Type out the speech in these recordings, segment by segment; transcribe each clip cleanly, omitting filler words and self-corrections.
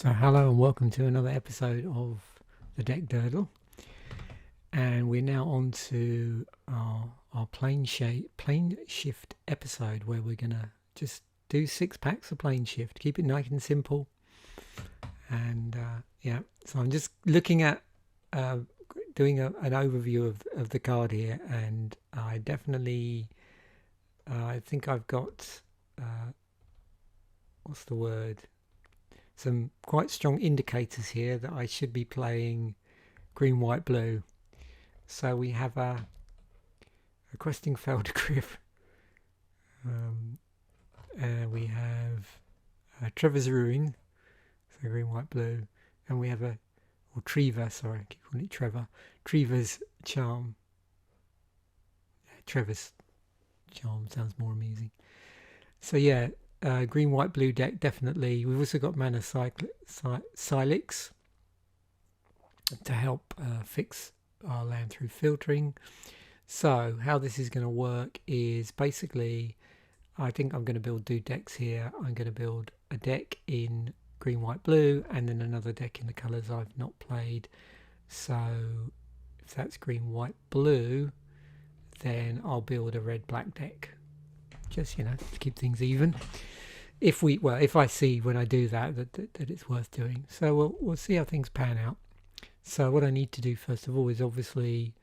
So hello and welcome to another episode of the deck Durdle, and we're now on to our Planeshift episode where we're gonna just do 6 packs of Planeshift, keep it nice and simple. And yeah, so I'm just looking at doing an overview of the card here, and I definitely I think I've got what's the word? Some quite strong indicators here that I should be playing green, white, blue. So we have a Questing Feldgriff. We have Trevor's Ruin, so green, white, blue, and we have Treva. Sorry, I keep calling it Trevor. Trevor's Charm. Trevor's Charm sounds more amusing. So yeah. Green, white, blue deck, definitely. We've also got Mana Silix to help fix our land through filtering. So how this is going to work is basically, I think I'm going to build 2 decks here. I'm going to build a deck in green, white, blue, and then another deck in the colours I've not played. So if that's green, white, blue, then I'll build a red, black deck. Just, to keep things even. If I see when I do that it's worth doing. So we'll see how things pan out. So what I need to do first of all is obviously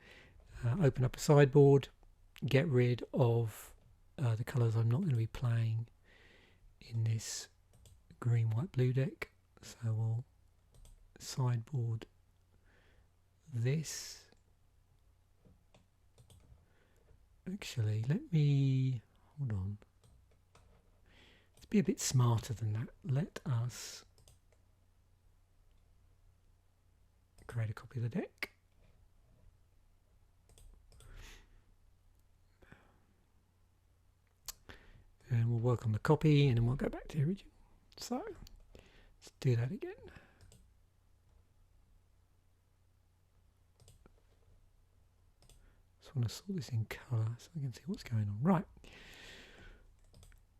open up a sideboard, get rid of the colours I'm not going to be playing in this green, white, blue deck. So we'll sideboard this. Actually, let me hold on. Let's be a bit smarter than that. Let us create a copy of the deck. And we'll work on the copy and then we'll go back to the original. So let's do that again. Just want to sort this in colour so I can see what's going on. Right.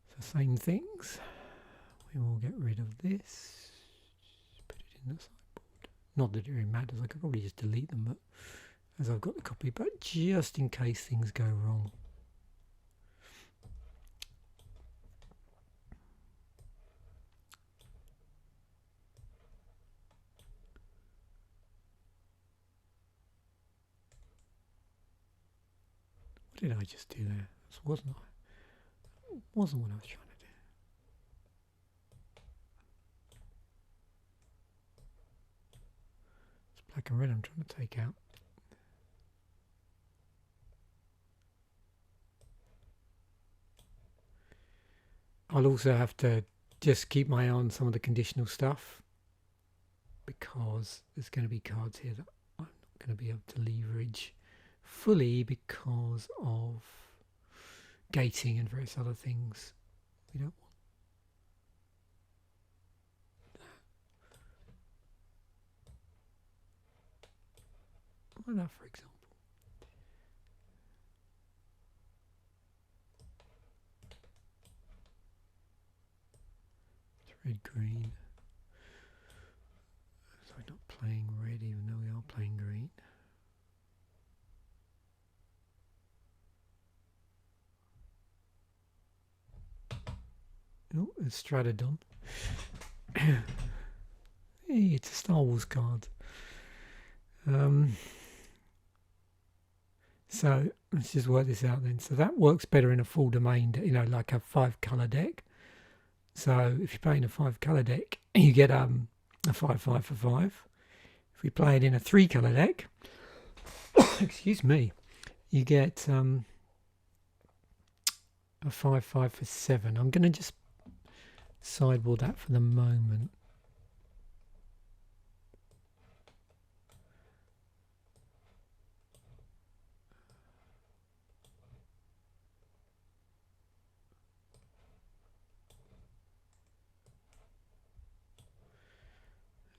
So same things. We will get rid of this. Put it in the sideboard. Not that it really matters. I could probably just delete them, but as I've got the copy, but just in case things go wrong. What did I just do there? This wasn't what I was trying to do. It's black and red I'm trying to take out. I'll also have to just keep my eye on some of the conditional stuff, because there's going to be cards here that I'm not going to be able to leverage fully because of gating and various other things. We don't want that, for example. It's red, green. So we're not playing red even though we are playing green. Oh, it's Stratodon. Hey, it's a Star Wars card. So let's just work this out then. So that works better in a full domain, like a 5-colour deck. So if you're playing a 5-colour deck, you get a 5/5 for 5. If we play it in a 3-colour deck, excuse me, you get a 5/5 for 7. I'm going to just sideboard that for the moment.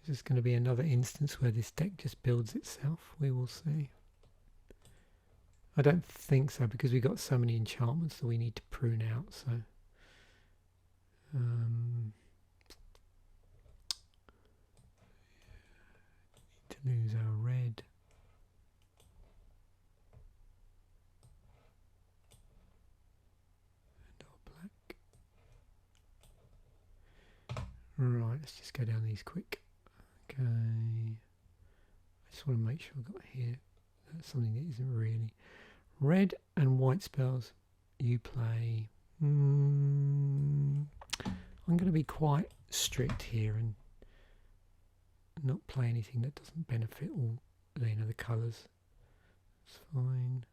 Is this going to be another instance where this deck just builds itself? We will see. I don't think so, because we've got so many enchantments that we need to prune out. So Right, let's just go down these quick. Okay. I just want to make sure I've got here something that isn't really. Red and white spells. You play. I'm going to be quite strict here and not play anything that doesn't benefit all the colours. It's fine.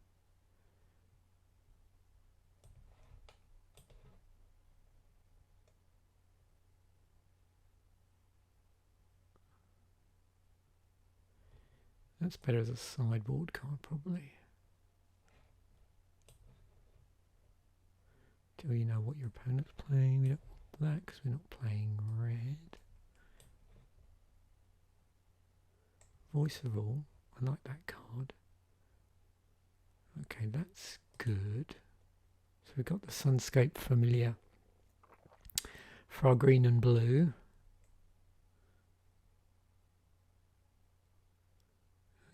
That's better as a sideboard card, probably. Do you know what your opponent's playing? We don't want that because we're not playing red. Voice of All, I like that card. Okay, that's good. So we've got the Sunscape Familiar for our green and blue.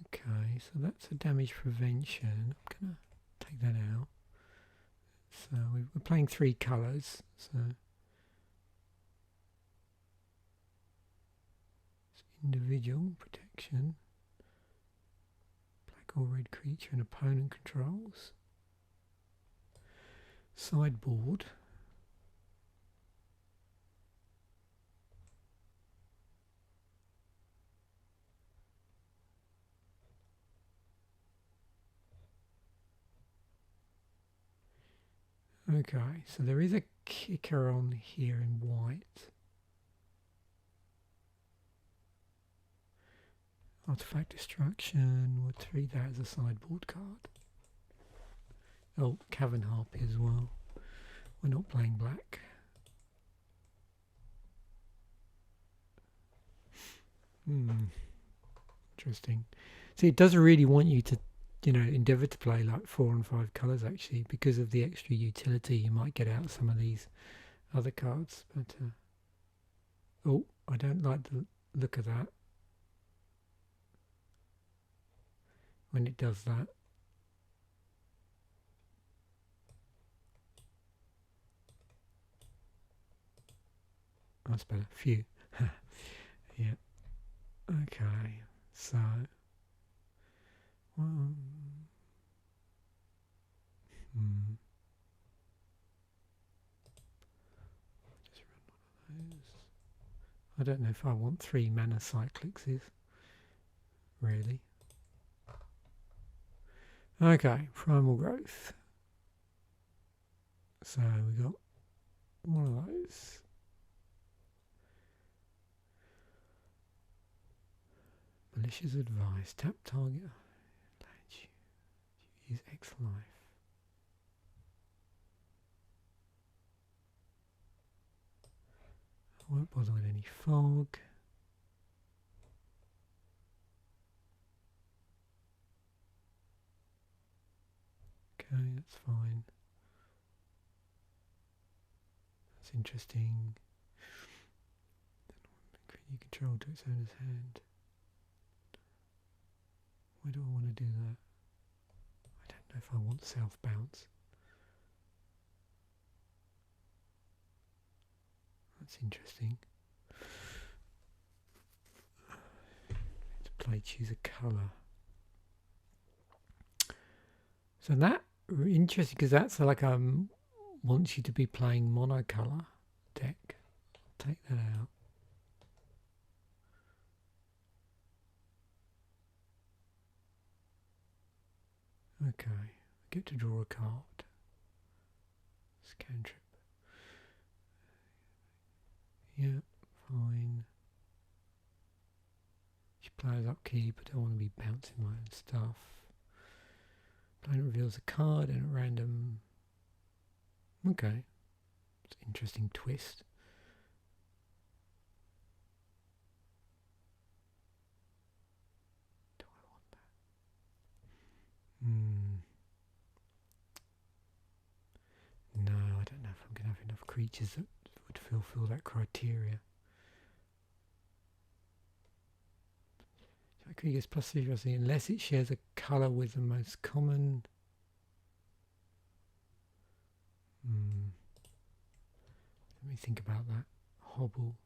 Okay, so that's a damage prevention. I'm going to take that out. So we're playing 3 colours. So it's individual protection. Black or red creature an opponent controls. Sideboard. Okay, so there is a kicker on here in white. Artifact Destruction, we'll treat that as a sideboard card. Oh, Cavern Harpy as well. We're not playing black. Interesting. See, it doesn't really want you to, endeavour to play like 4 and 5 colours actually, because of the extra utility you might get out of some of these other cards. But oh, I don't like the look of that when it does that. That's better. Phew. Yeah. Okay. So. Just run one of those. I don't know if I want 3 mana cyclics, really. Okay, Primal Growth. So we got one of those. Malicious Advice. Tap target. Use X life. I won't bother with any fog. Okay, that's fine. That's interesting. You control to its owner's hand. Why do I want to do that? I don't know if I want self bounce. That's interesting. To choose a colour. So that interesting because that's like wants you to be playing monocolour deck. I'll take that out. Okay, I get to draw a card. Cantrip. Yeah, fine. She plays upkeep, I don't want to be bouncing my own stuff. Opponent reveals a card and at random. Okay, it's an interesting twist. Do I want that? No, I don't know if I'm going to have enough creatures that would fulfill that criteria. Creatures plus seriously, unless it shares a colour with the most common. Let me think about that. Hobble.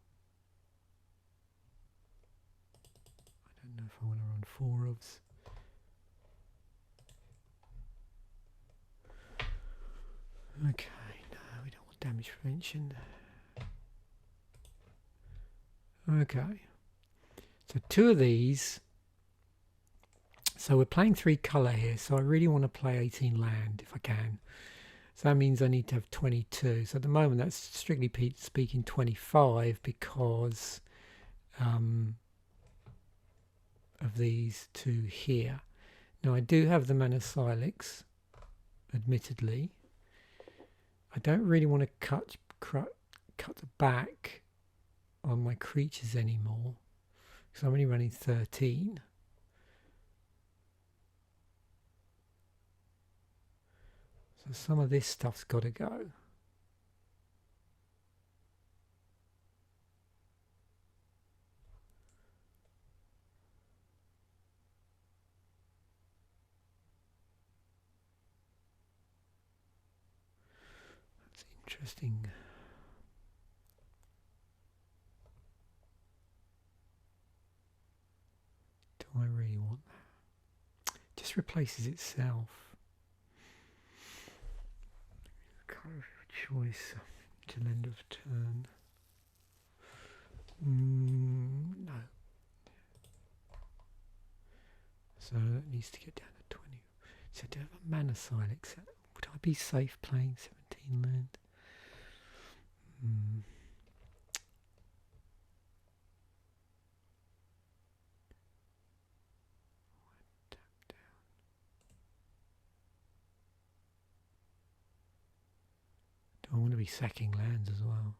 four ofs. Okay, no, we don't want damage prevention. Okay, so two of these. So we're playing 3 colour here, so I really want to play 18 land if I can. So that means I need to have 22. So at the moment that's strictly speaking 25 because of these two here. Now I do have the mana Silex, admittedly. I don't really want to cut the back on my creatures anymore because I'm only running 13. So some of this stuff's got to go. That's interesting. Do I really want that? It just replaces itself. Colour of choice till end of turn. No. So that needs to get down to 20. So do I have a mana Silex? Would I be safe playing 17 land? Tap down. Do I want to be sacking lands as well?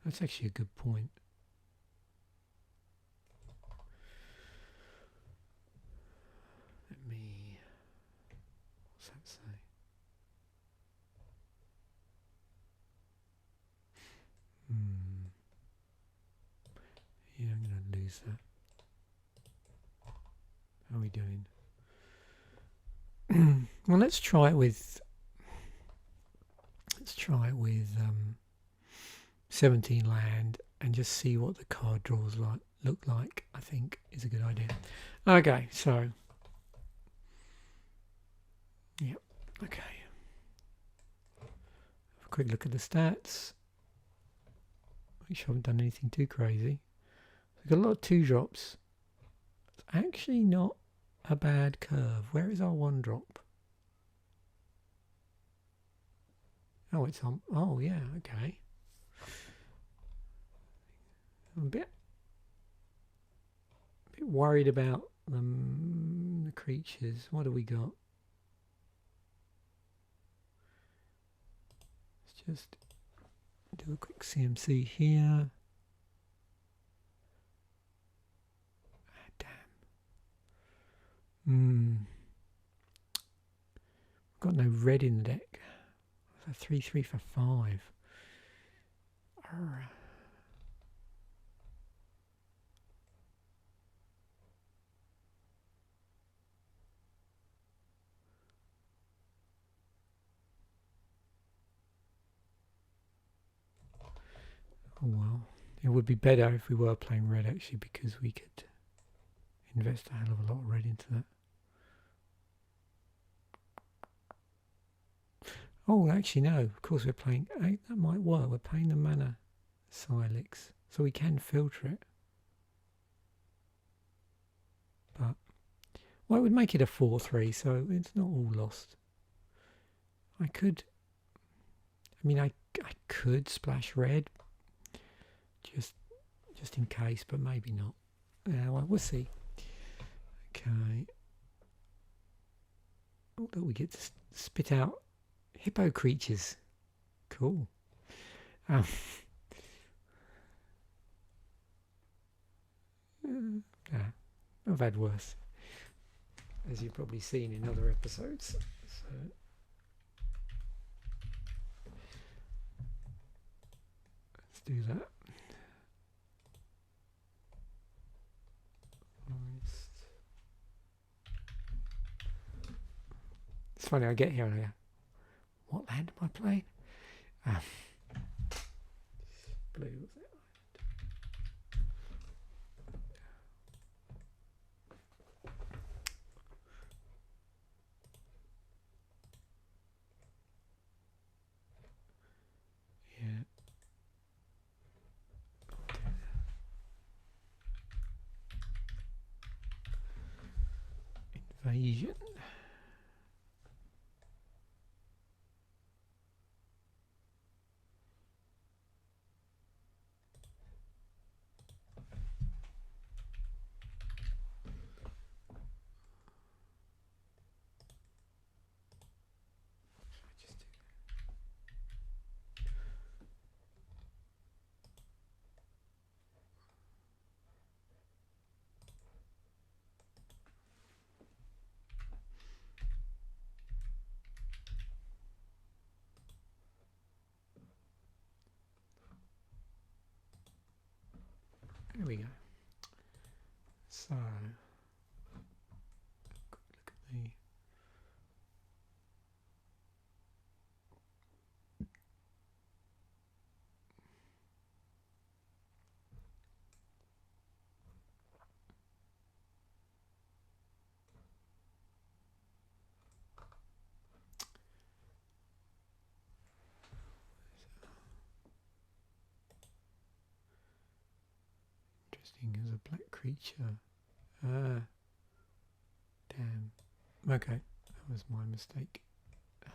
That's actually a good point. Let me... What's that say? Yeah, I'm going to lose that. How are we doing? Well, let's try it with 17 land and just see what the card draws look like. I think is a good idea. Okay, so yep. Okay. Have a quick look at the stats. Make sure I haven't done anything too crazy. We've got a lot of 2-drops. It's actually not a bad curve. Where is our 1-drop? Oh, it's on. Oh, yeah, okay. I'm a bit worried about the creatures. What do we got? Let's just do a quick CMC here. Got no red in the deck. So 3/3 for 5. Oh well, it would be better if we were playing red actually, because we could invest a hell of a lot of red into that. Oh, actually no, of course we're playing, that might work, we're playing the mana Silex, so we can filter it. But, well, it would make it a 4/3, so it's not all lost. I could splash red, just in case, but maybe not. Well, we'll see. Okay. Oh, look, we get to spit out hippo creatures. Cool. Yeah, I've had worse, as you've probably seen in other episodes. So let's do that. It's funny, I get here and I go, what land am I playing? Blue, was it? Invasion. There we go. So, look at the interesting as a black creature. Ah, damn. Okay, that was my mistake. Oh.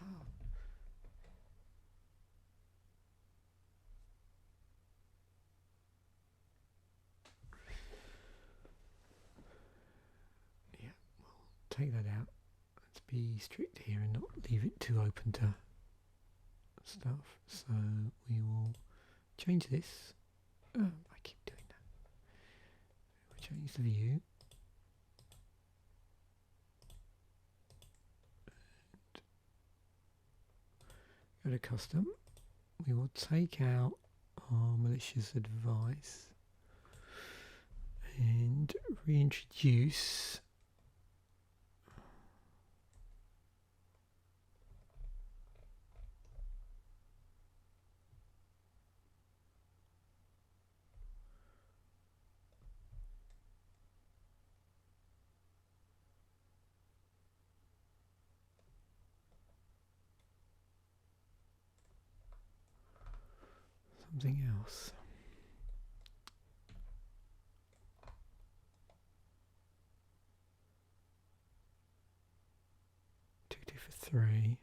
Yeah, we'll take that out. Let's be strict here and not leave it too open to stuff. So we will change this. Oh, I keep doing that. We'll change the view. Go to custom. We will take out our malicious advice and reintroduce something else. 2 for 3.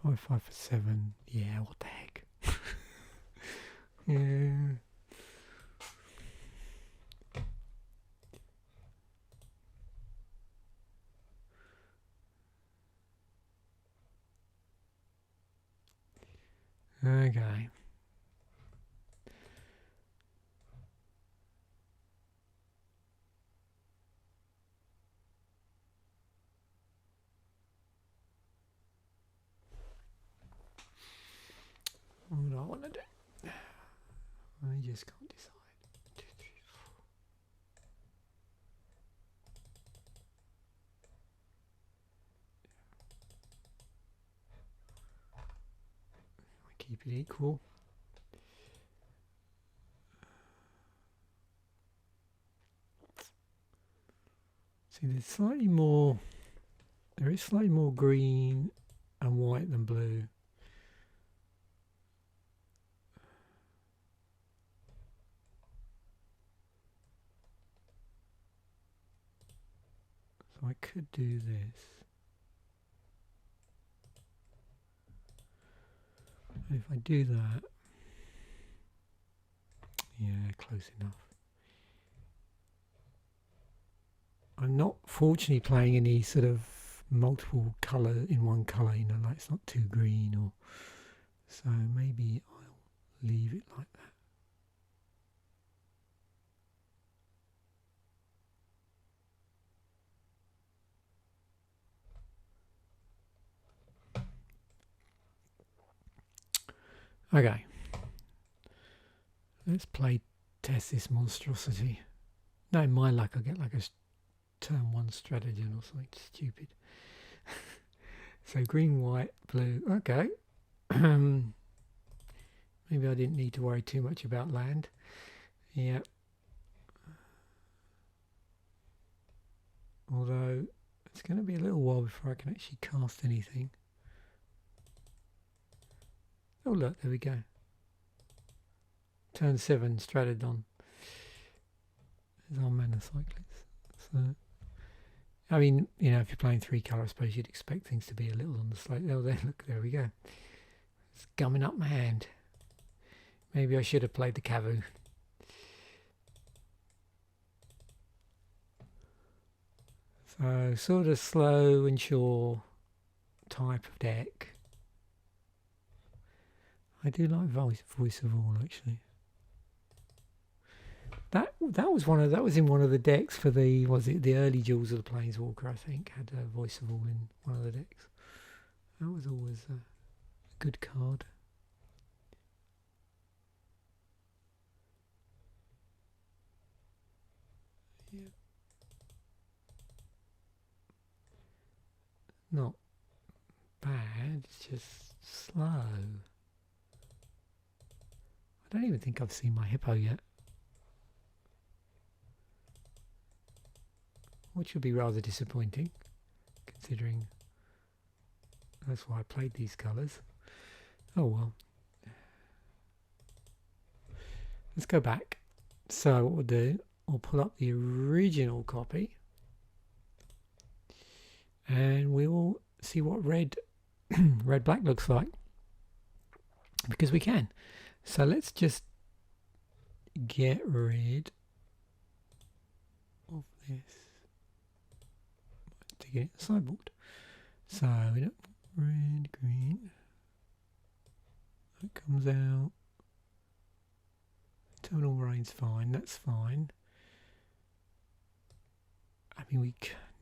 Five for 7. Yeah, what the heck? Yeah. Okay. What do I want to do? I just can't decide. 2, 3, 4. I keep it equal. See, there's slightly more. There is slightly more green and white than blue. So I could do this. And if I do that, yeah, close enough. I'm not fortunately playing any sort of multiple colour in one colour, you know, like it's not too green or so maybe I'll leave it like that. Okay. Let's play test this monstrosity. No, in my luck I get like a turn 1 stratagem or something stupid. So green, white, blue. Okay. Maybe I didn't need to worry too much about land. Yeah. Although it's going to be a little while before I can actually cast anything. Oh look, there we go. Turn 7, Stratodon. There's our mana cyclists. So, I mean, you know, if you're playing 3 colour, I suppose you'd expect things to be a little on the slope. Oh, there, look, there we go. It's gumming up my hand. Maybe I should have played the Cavu. So, sort of slow and sure type of deck. I do like voice of all, actually. That was in one of the decks for the the early Jewels of the Planeswalker, I think, had a voice of all in one of the decks. That was always a good card. Yeah. Not bad, it's just slow. I don't even think I've seen my hippo yet. Which would be rather disappointing, considering that's why I played these colours. Oh well. Let's go back. So what we'll do, we'll pull up the original copy and we will see what red black looks like, because we can. So let's just get rid of this. To get it in the sideboard. So we don't red, green. That comes out. Terminal rain's fine, that's fine. I mean,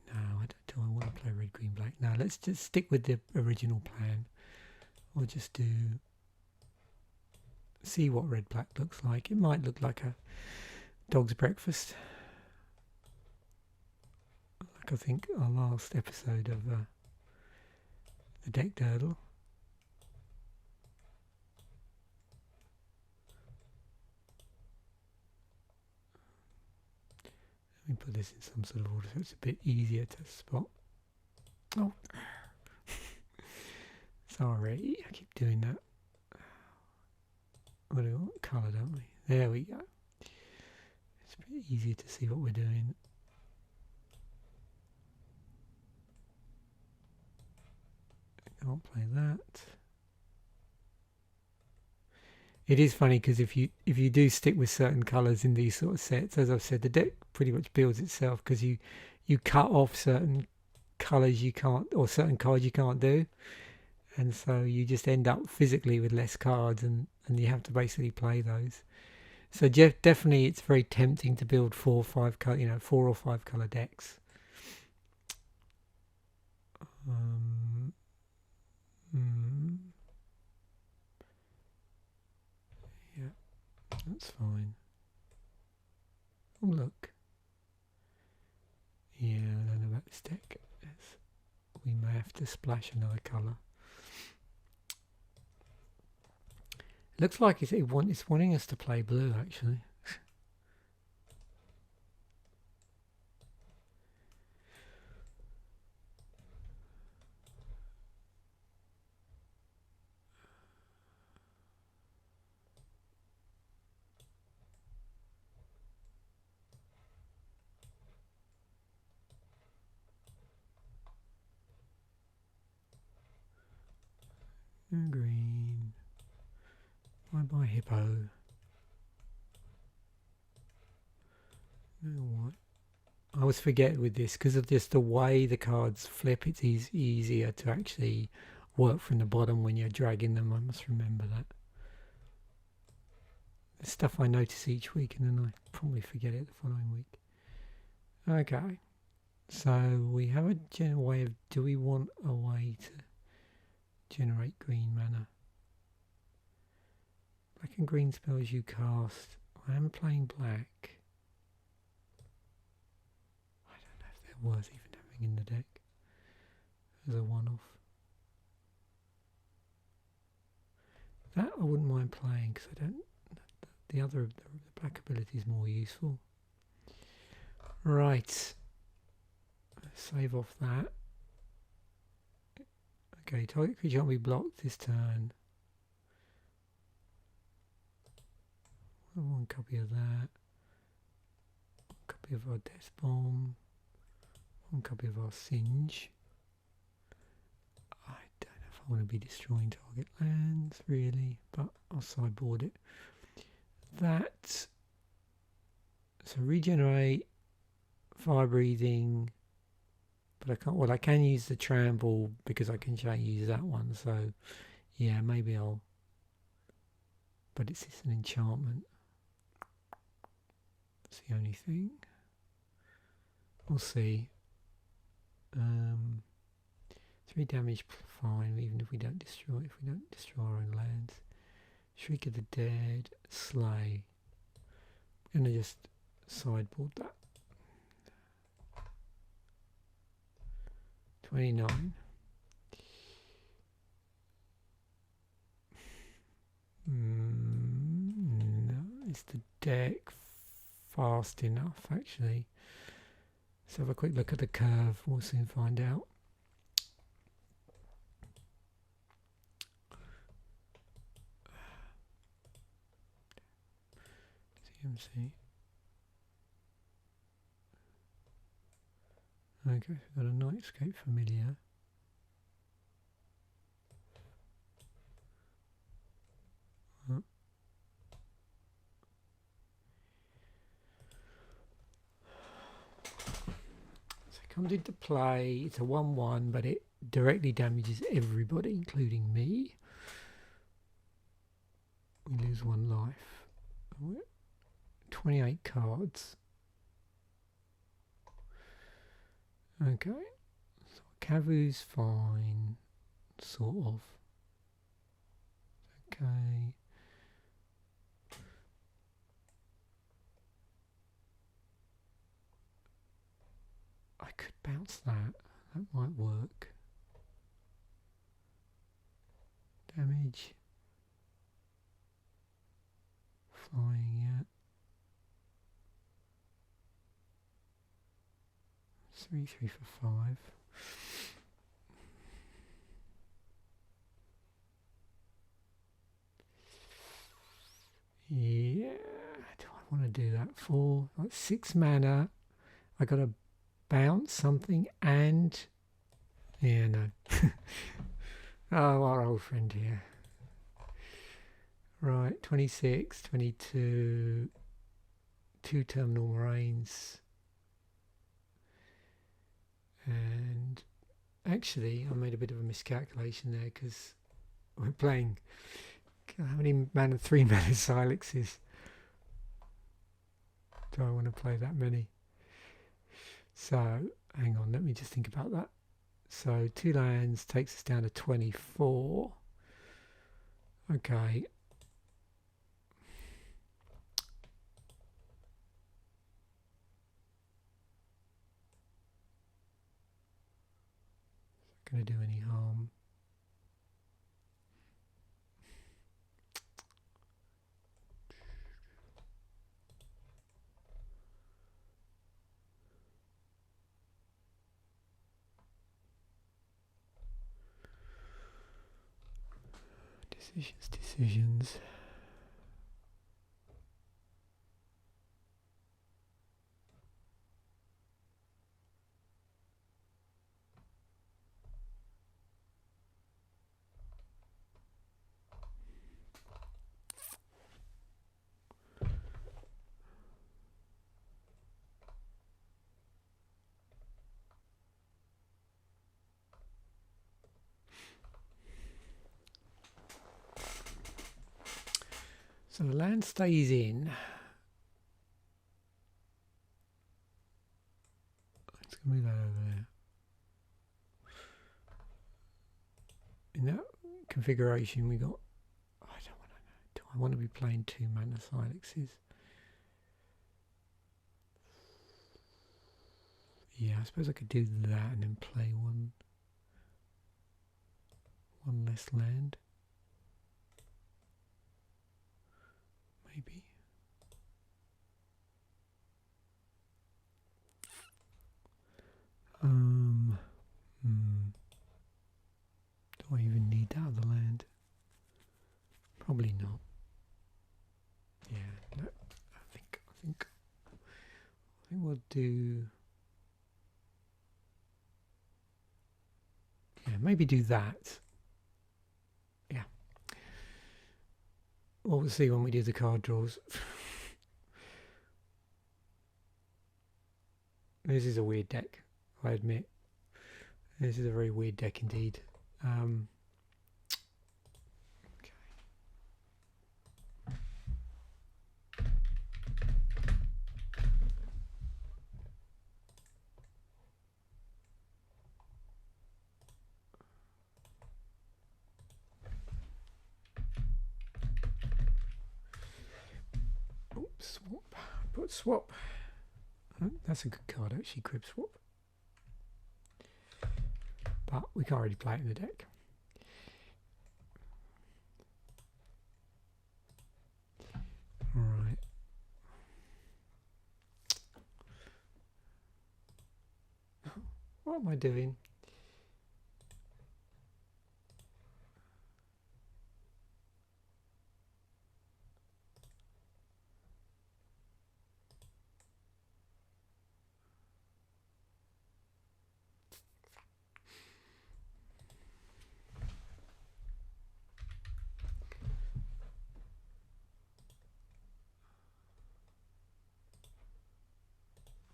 no, do I want to play red, green, black? No, let's just stick with the original plan. We'll just see what red, black looks like. It might look like a dog's breakfast. Like I think our last episode of the deck Durdle. Let me put this in some sort of order so it's a bit easier to spot. Oh, sorry, I keep doing that. What do we want? Colour, don't we? There we go. It's a bit easier to see what we're doing. I can't play that. It is funny because if you do stick with certain colours in these sort of sets, as I've said, the deck pretty much builds itself because you cut off certain colours you can't, or certain cards you can't do, and so you just end up physically with less cards, and you have to basically play those. So definitely, it's very tempting to build 4 or 5 color, 4 or 5 color decks. Yeah, that's fine. Oh look. Yeah, I don't know about this deck. We may have to splash another colour. It looks like it's wanting us to play blue, actually. Green. Bye hippo. No white. I always forget with this because of just the way the cards flip. It's easier to actually work from the bottom when you're dragging them. I must remember that. The stuff I notice each week, and then I probably forget it the following week. Okay, so we have a general way of. Do we want a way to generate green mana? Black and green spells you cast. I am playing black. I don't know if they're worth even having in the deck as a one-off. That I wouldn't mind playing because I don't. The black ability is more useful. Right. Save off that. Okay, target creature can't be blocked this turn. One copy of that. One copy of our Death Bomb. One copy of our Singe. I don't know if I want to be destroying target lands, really, but I'll sideboard it. That. So regenerate, fire breathing, but I can't. Well, I can use the trample because I can use that one. So, yeah, maybe I'll. But it's an enchantment. That's the only thing. We'll see. 3 damage, fine. Even if we don't destroy, our own lands. Shriek of the Dead, Slay. I'm gonna just sideboard that. 29. No, is the deck fast enough actually? Let's have a quick look at the curve, we'll soon find out. CMC. Okay, we've got a Nightscape Familiar. Oh. So it comes into play, it's a 1/1, but it directly damages everybody, including me. We lose 1 life. 28 cards. Okay, so Kavu's fine, sort of. Okay. I could bounce that. That might work. Damage. Flying, yeah. 3 for 5. Yeah, do I want to do that for like 6 mana? I got to bounce something and yeah, no. Oh, our old friend here. Right, 26, 22, 2 terminal moraines. And actually, I made a bit of a miscalculation there because we're playing. How many mana? 3 mana Silexes. Do I want to play that many? So, hang on, let me just think about that. So, 2 lands takes us down to 24. Okay. Going to do any harm. Decisions. So the land stays in. Let's move that over there. In that configuration, we got. I don't want to know. Do I want to be playing 2 mana Silexes? Yeah, I suppose I could do that and then play one less land. Maybe. Do I even need that other land? Probably not. Yeah, think we'll do... Yeah, maybe do that. Yeah. Well, we'll see when we do the card draws. This is a weird deck, I admit. This is a very weird deck indeed. Okay. Oops, swap. Put swap. Oh, that's a good card actually, Crib Swap. But we can't really play it in the deck. Alright. What am I doing?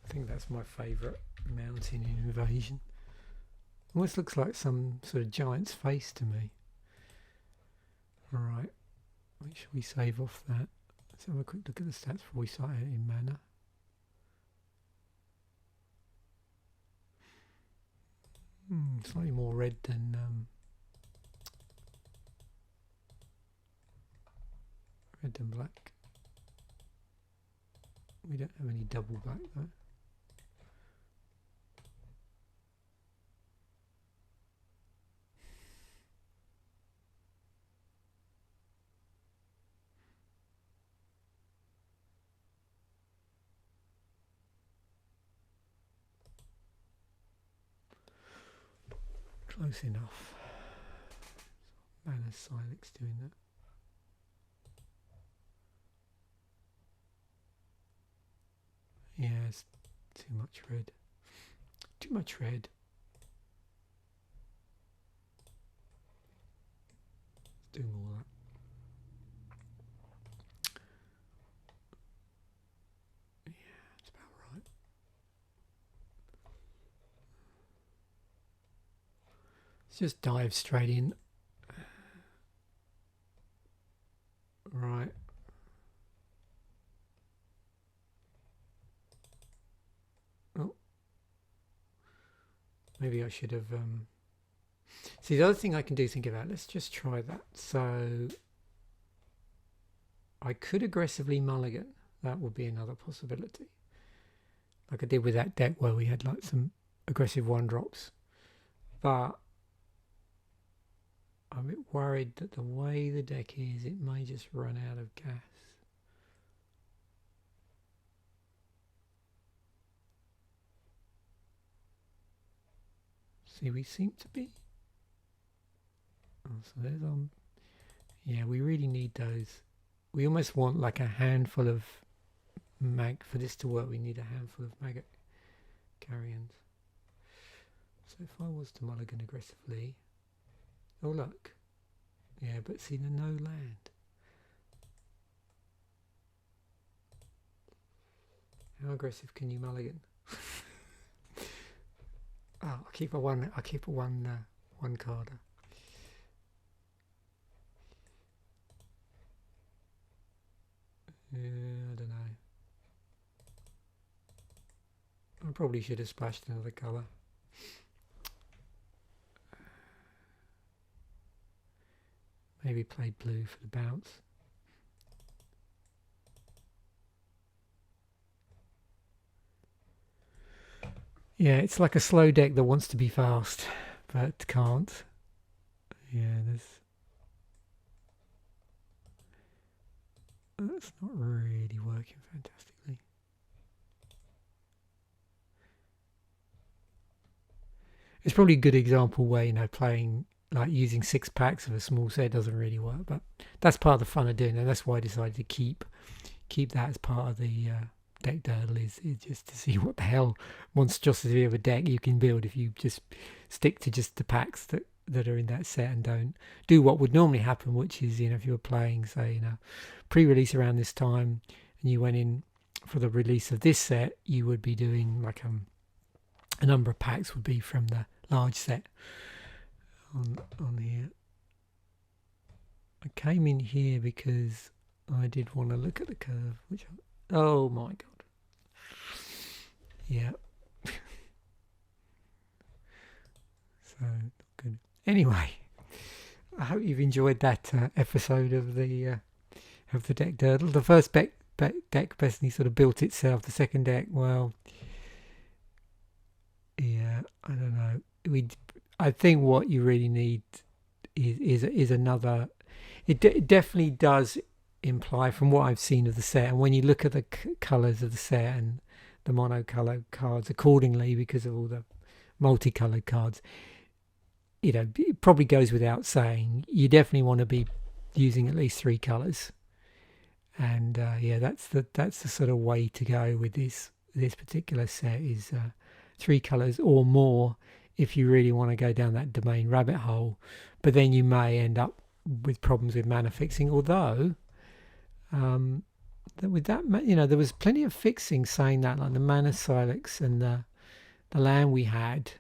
I think that's my favourite mountain in Invasion. Almost looks like some sort of giant's face to me. Alright, make sure we save off that. Let's have a quick look at the stats before we start out in mana. Slightly more red than black. We don't have any double black though. Close enough. Mana Silex doing that. Yeah, it's too much red. Too much red. Let's do more of that. Yeah, that's about right. Let's just dive straight in. Right. Oh. Maybe I should have... See, the other thing I can do, think about, let's just try that. So I could aggressively mulligan. That would be another possibility. Like I did with that deck where we had like some aggressive 1-drops. But I'm a bit worried that the way the deck is, it may just run out of gas. See, we seem to be... Oh, so there's yeah, we really need those. We almost want like a handful of for this to work, we need a handful of maggot carrions. So if I was to mulligan aggressively... Oh look, yeah, but see, there's no land. How aggressive can you mulligan? Oh, I'll keep a one carder. I don't know. I probably should have splashed another colour. Maybe played blue for the bounce. Yeah, it's like a slow deck that wants to be fast, but can't. Yeah, that's not really working fantastically. It's probably a good example where, you know, playing like using 6 packs of a small set doesn't really work, but that's part of the fun of doing it. That's why I decided to keep that as part of the Deck Durdle is just to see what the hell monstrosity of a deck you can build if you just stick to just the packs that are in that set and don't do what would normally happen, which is, if you were playing, say, pre-release around this time and you went in for the release of this set, you would be doing like a number of packs would be from the large set on here. I came in here because I did want to look at the curve, oh my god. Yeah. So good. Anyway, I hope you've enjoyed that episode of the Deck Durdle. The first deck basically sort of built itself. The second deck, well, yeah, I don't know. I think what you really need is another. It definitely does imply, from what I've seen of the set, and when you look at the colours of the set and the monocolour cards accordingly, because of all the multicolored cards, it probably goes without saying you definitely want to be using at least 3 colours, and that's the sort of way to go with this particular set, is 3 colours or more if you really want to go down that domain rabbit hole. But then you may end up with problems with mana fixing, although with that, there was plenty of fixing saying that, like the mana Silex and the land we had,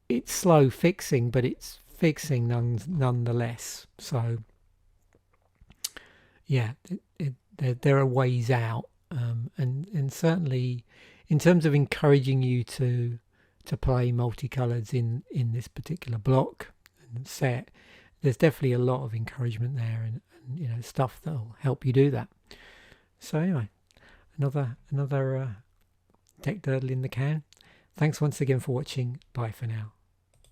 it's slow fixing, but it's fixing nonetheless. So yeah, there are ways out, and certainly in terms of encouraging you to play multicolours in this particular block and set, there's definitely a lot of encouragement there, and stuff that'll help you do that. So anyway, another Deck Durdle in the can. Thanks once again for watching. Bye for now.